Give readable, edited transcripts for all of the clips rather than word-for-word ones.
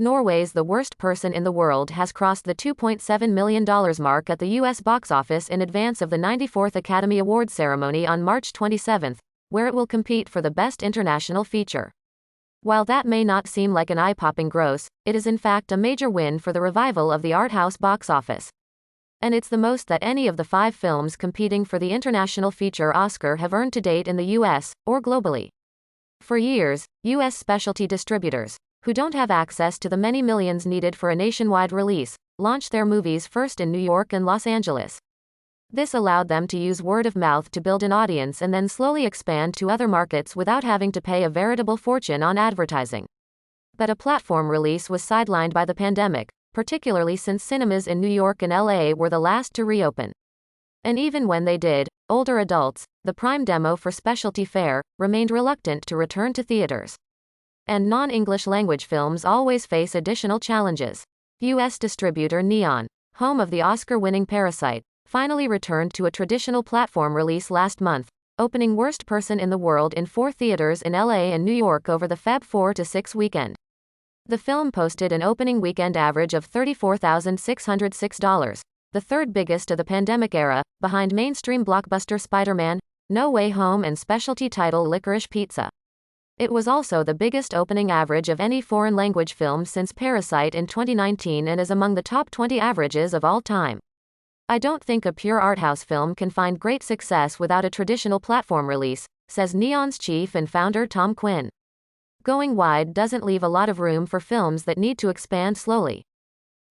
Norway's The Worst Person in the World has crossed the $2.7 million mark at the U.S. box office in advance of the 94th Academy Awards ceremony on March 27, where it will compete for the Best International Feature. While that may not seem like an eye-popping gross, it is in fact a major win for the revival of the art house box office. And it's the most that any of the 5 films competing for the International Feature Oscar have earned to date in the U.S., or globally. For years, U.S. specialty distributors, who don't have access to the many millions needed for a nationwide release, launched their movies first in New York and Los Angeles. This allowed them to use word of mouth to build an audience and then slowly expand to other markets without having to pay a veritable fortune on advertising. But a platform release was sidelined by the pandemic, particularly since cinemas in New York and LA were the last to reopen. And even when they did, older adults, the prime demo for specialty fare, remained reluctant to return to theaters. And non-English language films always face additional challenges. U.S. distributor Neon, home of the Oscar-winning Parasite, finally returned to a traditional platform release last month, opening Worst Person in the World in 4 theaters in LA and New York over the Feb 4 to 6 weekend. The film posted an opening weekend average of $34,606, the third biggest of the pandemic era, behind mainstream blockbuster Spider-Man, No Way Home and specialty title Licorice Pizza. It was also the biggest opening average of any foreign language film since Parasite in 2019 and is among the top 20 averages of all time. I don't think a pure arthouse film can find great success without a traditional platform release, says Neon's chief and founder Tom Quinn. Going wide doesn't leave a lot of room for films that need to expand slowly.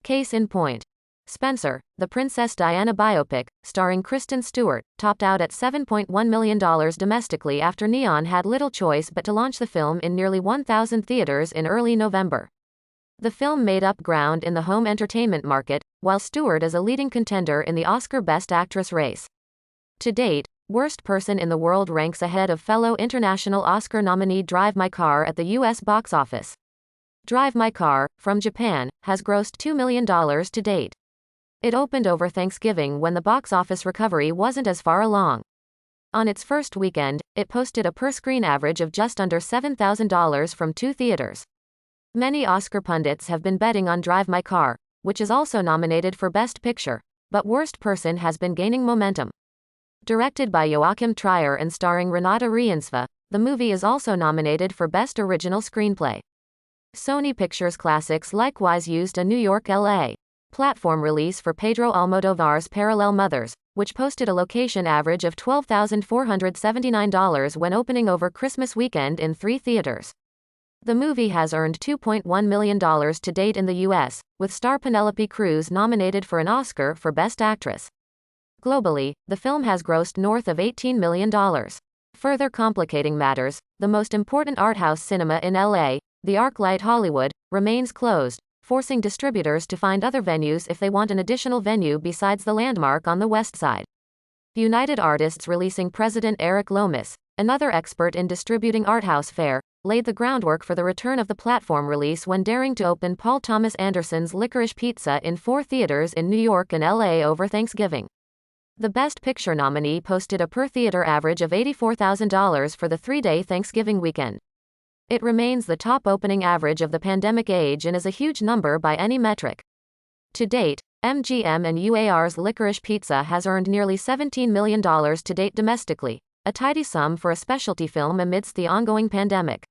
Case in point. Spencer, the Princess Diana biopic, starring Kristen Stewart, topped out at $7.1 million domestically after Neon had little choice but to launch the film in nearly 1,000 theaters in early November. The film made up ground in the home entertainment market, while Stewart is a leading contender in the Oscar Best Actress race. To date, Worst Person in the World ranks ahead of fellow international Oscar nominee Drive My Car at the U.S. box office. Drive My Car, from Japan, has grossed $2 million to date. It opened over Thanksgiving when the box office recovery wasn't as far along. On its first weekend, it posted a per-screen average of just under $7,000 from 2 theaters. Many Oscar pundits have been betting on Drive My Car, which is also nominated for Best Picture, but Worst Person has been gaining momentum. Directed by Joachim Trier and starring Renata Riensva, the movie is also nominated for Best Original Screenplay. Sony Pictures Classics likewise used a New York-LA platform release for Pedro Almodovar's Parallel Mothers, which posted a location average of $12,479 when opening over Christmas weekend in 3 theaters. The movie has earned $2.1 million to date in the U.S., with star Penelope Cruz nominated for an Oscar for Best Actress. Globally, the film has grossed north of $18 million. Further complicating matters, the most important art house cinema in LA, the ArcLight Hollywood, remains closed, forcing distributors to find other venues if they want an additional venue besides the Landmark on the west side. United Artists releasing President Eric Lomas, another expert in distributing arthouse fare, laid the groundwork for the return of the platform release when daring to open Paul Thomas Anderson's Licorice Pizza in 4 theaters in New York and LA over Thanksgiving. The Best Picture nominee posted a per-theater average of $84,000 for the 3-day Thanksgiving weekend. It remains the top opening average of the pandemic age and is a huge number by any metric. To date, MGM and UAR's Licorice Pizza has earned nearly $17 million to date domestically, a tidy sum for a specialty film amidst the ongoing pandemic.